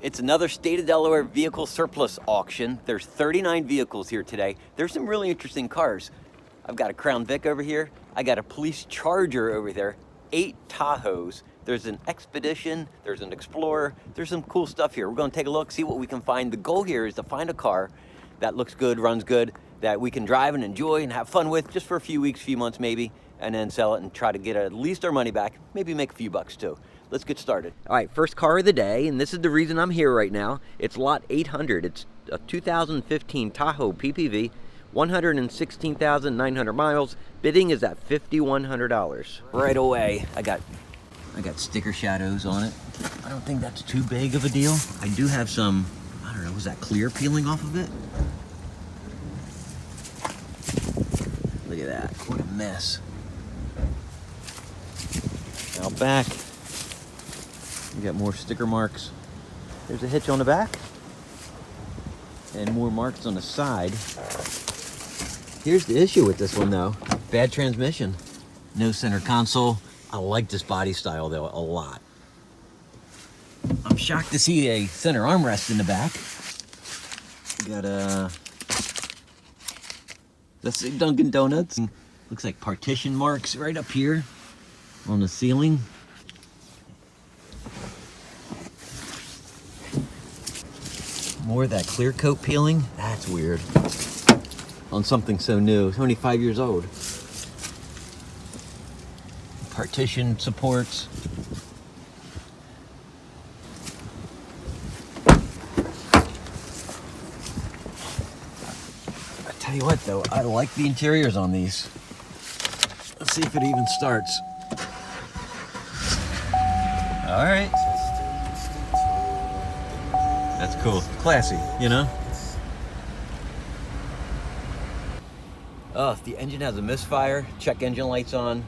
It's another State of Delaware vehicle surplus auction. There's 39 vehicles here today. There's some really interesting cars. I've got a Crown Vic over here. I got a police Charger over there, 8 Tahoes. There's an Expedition, there's an Explorer. There's some cool stuff here. We're gonna take a look, see what we can find. The goal here is to find a car that looks good, runs good, that we can drive and enjoy and have fun with just for a few weeks, few months maybe, and then sell it and try to get at least our money back, maybe make a few bucks too. Let's get started. All right, first car of the day, and this is the reason I'm here right now. It's lot 800. It's a 2015 Tahoe PPV, 116,900 miles. Bidding is at $5,100. Right away, I got sticker shadows on it. I don't think that's too big of a deal. I do have some, I don't know, was that clear peeling off of it? Look at that, what a mess. Out back, you got more sticker marks. There's a hitch on the back and more marks on the side. Here's the issue with this one though, bad transmission. No center console. I like this body style though a lot. I'm shocked to see a center armrest in the back. Got a, let's say Dunkin' Donuts. Looks like partition marks right up here on the ceiling. More of that clear coat peeling. That's weird. On something so new. It's only 5 years old. Partition supports. I tell you what though, I like the interiors on these. Let's see if it even starts. All right. That's cool. Classy, you know? Oh, if the engine has a misfire, check engine lights on.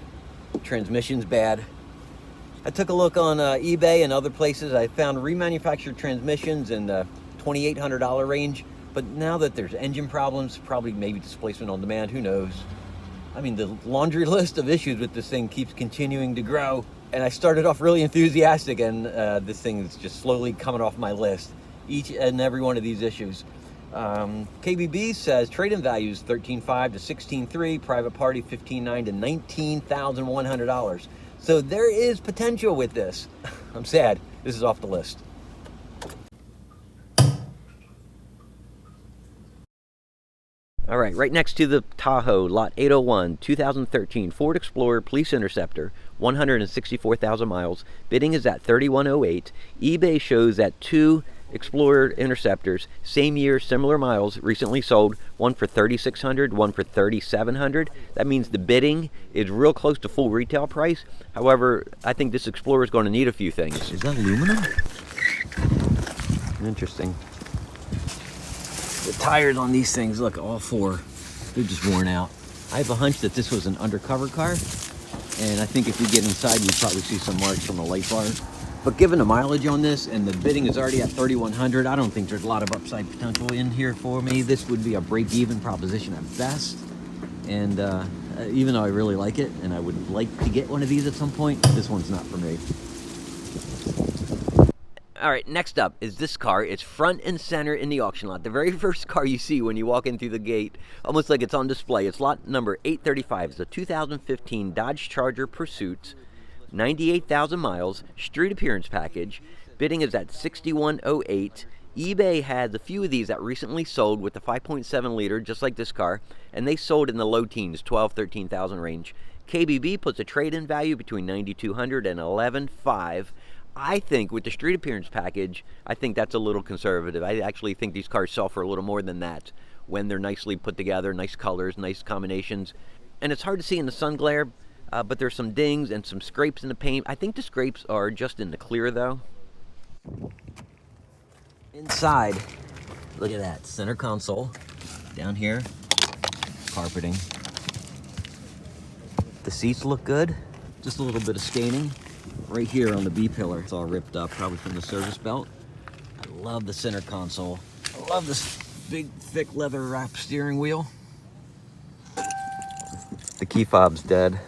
Transmission's bad. I took a look on eBay and other places. I found remanufactured transmissions in the $2,800 range. But now that there's engine problems, probably maybe displacement on demand, who knows? I mean, the laundry list of issues with this thing keeps continuing to grow. And I started off really enthusiastic, and this thing is just slowly coming off my list. Each and every one of these issues. KBB says trade-in value is $13,500 to $16,300, private party $15,900 to $19,100. So there is potential with this. I'm sad this is off the list. All right next to the Tahoe, lot 801, 2013 Ford Explorer Police Interceptor, 164,000 miles. Bidding is at $3,108. eBay shows that 2 Explorer Interceptors, same year, similar miles, recently sold, one for $3,600, one for $3,700. That means the bidding is real close to full retail price. However, I think this Explorer is going to need a few things. Is that aluminum? Interesting. The tires on these things, look, all 4, they're just worn out. I have a hunch that this was an undercover car, and I think if you get inside, you probably see some marks from a light bar. But given the mileage on this and the bidding is already at $3,100, I don't think there's a lot of upside potential in here for me. This would be a break-even proposition at best. And even though I really like it and I would like to get one of these at some point, this one's not for me. All right, next up is this car. It's front and center in the auction lot. The very first car you see when you walk in through the gate, almost like it's on display. It's lot number 835. It's a 2015 Dodge Charger Pursuit. 98,000 miles, street appearance package. Bidding is at $6,108. eBay has a few of these that recently sold with the 5.7 liter, just like this car, and they sold in the low teens, 13,000 range. KBB puts a trade-in value between $9,200 and $11,500. I think with the street appearance package, I think that's a little conservative. I actually think these cars sell for a little more than that when they're nicely put together, nice colors, nice combinations. And it's hard to see in the sun glare, but there's some dings and some scrapes in the paint. I think the scrapes are just in the clear though. Inside, look at that, center console. Down here, carpeting. The seats look good, just a little bit of staining. Right here on the B-pillar, it's all ripped up, probably from the service belt. I love the center console. I love this big, thick leather wrap steering wheel. The key fob's dead.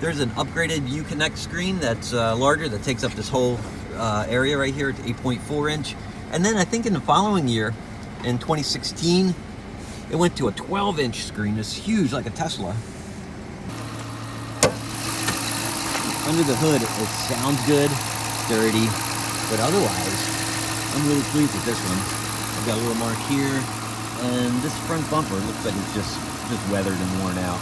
There's an upgraded Uconnect screen that's larger, that takes up this whole area right here. It's 8.4 inch. And then I think in the following year, in 2016, it went to a 12-inch screen. It's huge, like a Tesla. Under the hood, it sounds good, sturdy, but otherwise, I'm really pleased with this one. I've got a little mark here, and this front bumper looks like it's just weathered and worn out.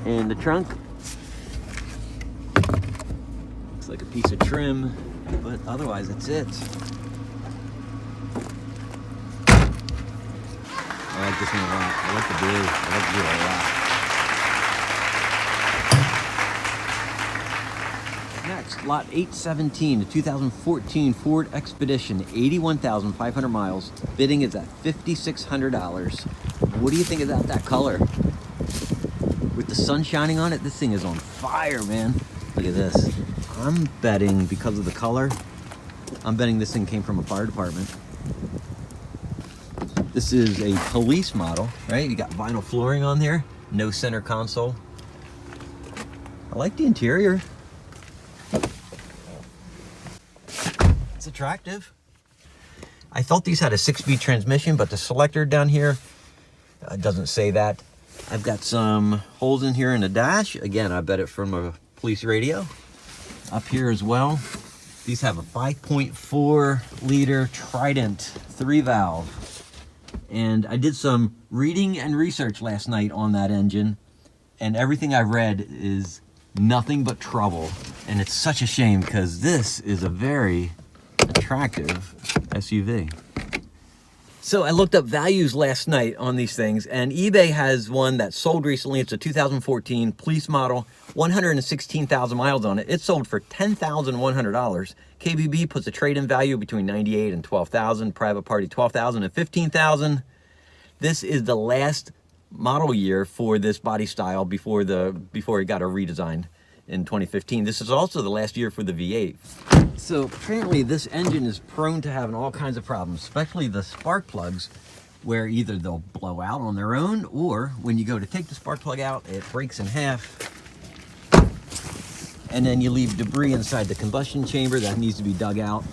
And the trunk looks like a piece of trim, but otherwise that's it. I like this one a lot. I like the blue. I like the blue a lot. Next, lot 817, the 2014 Ford Expedition, 81,500 miles. Bidding is at $5,600. What do you think about that color? With the sun shining on it, this thing is on fire, man. Look at this. I'm betting, because of the color, I'm betting this thing came from a fire department. This is a police model, right? You got vinyl flooring on there, no center console. I like the interior. It's attractive. I thought these had a 6-speed transmission, but the selector down here doesn't say that. I've got some holes in here in the dash. Again, I bet it from a police radio. Up here as well. These have a 5.4 liter Trident 3-valve. And I did some reading and research last night on that engine, and everything I read is nothing but trouble. And it's such a shame, because this is a very attractive SUV. So I looked up values last night on these things, and eBay has one that sold recently. It's a 2014 police model, 116,000 miles on it. It sold for $10,100. KBB puts a trade-in value between $98,000 and $12,000. Private party, $12,000 and $15,000. This is the last model year for this body style before it got a redesign in 2015. This is also the last year for the V8. So apparently this engine is prone to having all kinds of problems, especially the spark plugs, where either they'll blow out on their own, or when you go to take the spark plug out, it breaks in half. And then you leave debris inside the combustion chamber that needs to be dug out.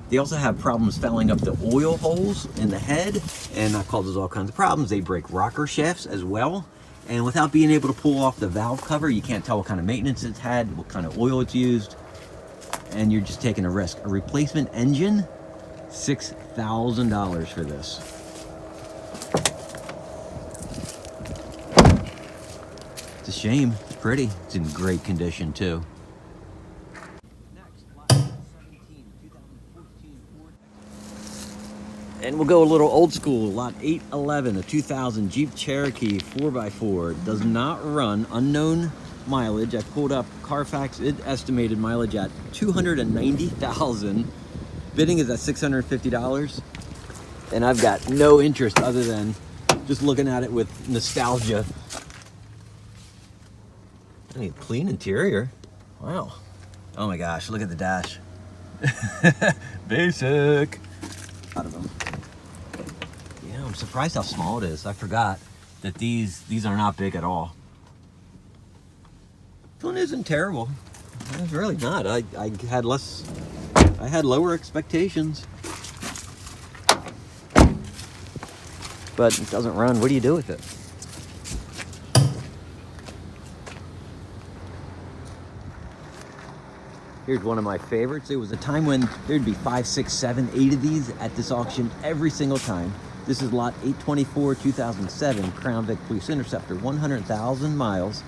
They also have problems fouling up the oil holes in the head, and that causes all kinds of problems. They break rocker shafts as well. And without being able to pull off the valve cover, you can't tell what kind of maintenance it's had, what kind of oil it's used, and you're just taking a risk. A replacement engine, $6,000 for this. It's a shame. It's pretty. It's in great condition too. And we'll go a little old school. Lot 811, a 2000 Jeep Cherokee 4x4. Does not run, unknown mileage. I pulled up Carfax. It estimated mileage at 290,000. Bidding is at $650. And I've got no interest other than just looking at it with nostalgia. I need a clean interior. Wow. Oh my gosh, look at the dash. Basic. Out of them. Yeah, I'm surprised how small it is. I forgot that these are not big at all. This one isn't terrible. It's really not. I had lower expectations. But it doesn't run. What do you do with it? Here's one of my favorites. It was a time when there'd be 5, 6, 7, 8 of these at this auction every single time. This is lot 824, 2007 Crown Vic Police Interceptor, 100,000 miles.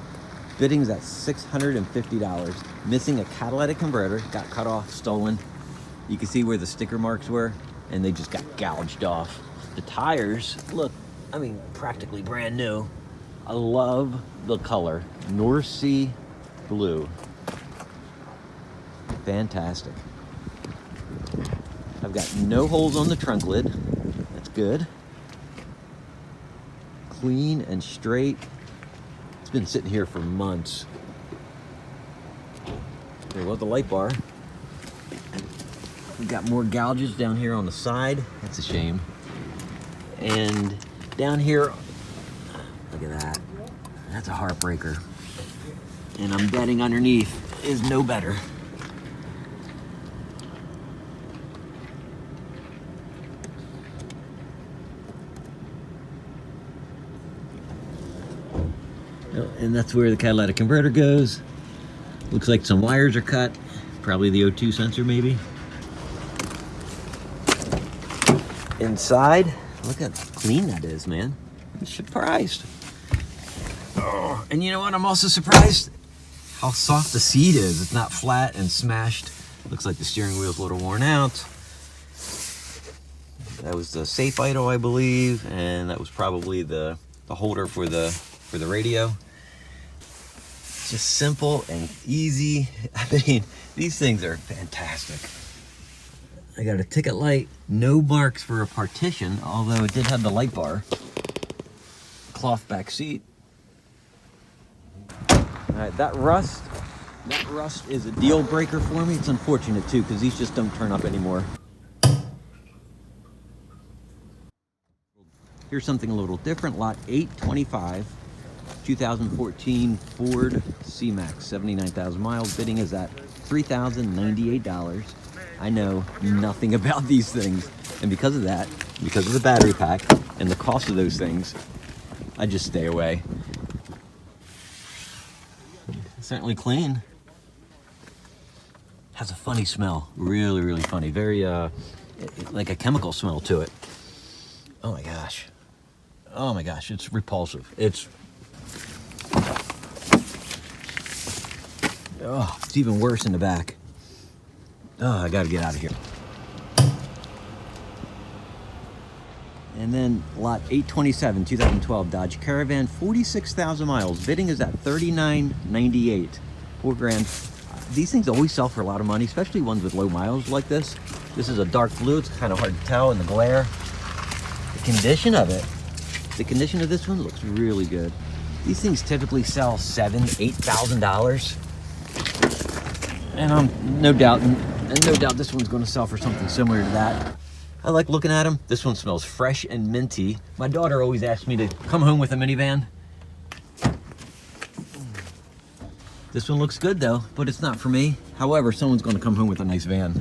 Bidding's at $650. Missing a catalytic converter, got cut off, stolen. You can see where the sticker marks were, and they just got gouged off. The tires, look, I mean, practically brand new. I love the color, North Sea blue. Fantastic. I've got no holes on the trunk lid. That's good. Clean and straight. It's been sitting here for months. There was the light bar. We've got more gouges down here on the side. That's a shame. And Down here, look at that. That's a heartbreaker. And I'm betting underneath is no better. And that's where the catalytic converter goes. Looks like some wires are cut. Probably the O2 sensor, maybe. Inside, look how clean that is, man. I'm surprised. Oh, and you know what? I'm also surprised how soft the seat is. It's not flat and smashed. Looks like the steering wheel's a little worn out. That was the safe idle, I believe, and that was probably the holder for the radio. Just simple and easy. I mean, these things are fantastic. I got a ticket light, no marks for a partition, although it did have the light bar. Cloth back seat. All right, that rust is a deal breaker for me. It's unfortunate too, because these just don't turn up anymore. Here's something a little different, lot 825. 2014 Ford C-Max, 79,000 miles. Bidding is at $3,098. I know nothing about these things, and because of that, because of the battery pack and the cost of those things, I just stay away. Certainly clean. Has a funny smell, really, really funny. Very, like a chemical smell to it. Oh my gosh. Oh my gosh, it's repulsive. It's even worse in the back. Oh, I gotta get out of here. And then lot 827, 2012 Dodge Caravan, 46,000 miles. Bidding is at $39.98. $4,000. These things always sell for a lot of money, especially ones with low miles like this. This is a dark blue. It's kind of hard to tell in the glare. The condition of it, the condition of this one looks really good. These things typically sell $7,000, $8,000. And no doubt this one's going to sell for something similar to that. I like looking at them. This one smells fresh and minty. My daughter always asks me to come home with a minivan. This one looks good though, but it's not for me. However, someone's going to come home with a nice van.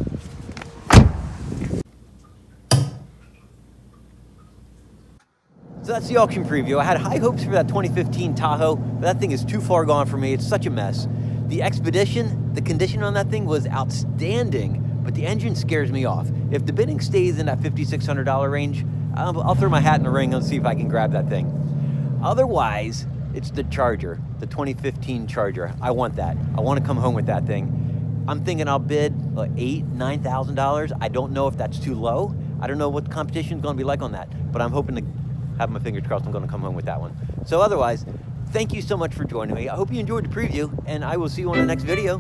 So that's the auction preview. I had high hopes for that 2015 Tahoe, but that thing is too far gone for me. It's such a mess. The Expedition, the condition on that thing was outstanding, but the engine scares me off. If the bidding stays in that $5,600 range, I'll throw my hat in the ring and see if I can grab that thing. Otherwise, it's the Charger, the 2015 Charger. I want that. I want to come home with that thing. I'm thinking I'll bid like $8,000, $9,000. I don't know if that's too low. I don't know what the competition is going to be like on that, but I'm hoping to have my fingers crossed I'm going to come home with that one. So otherwise, thank you so much for joining me. I hope you enjoyed the preview, and I will see you on the next video.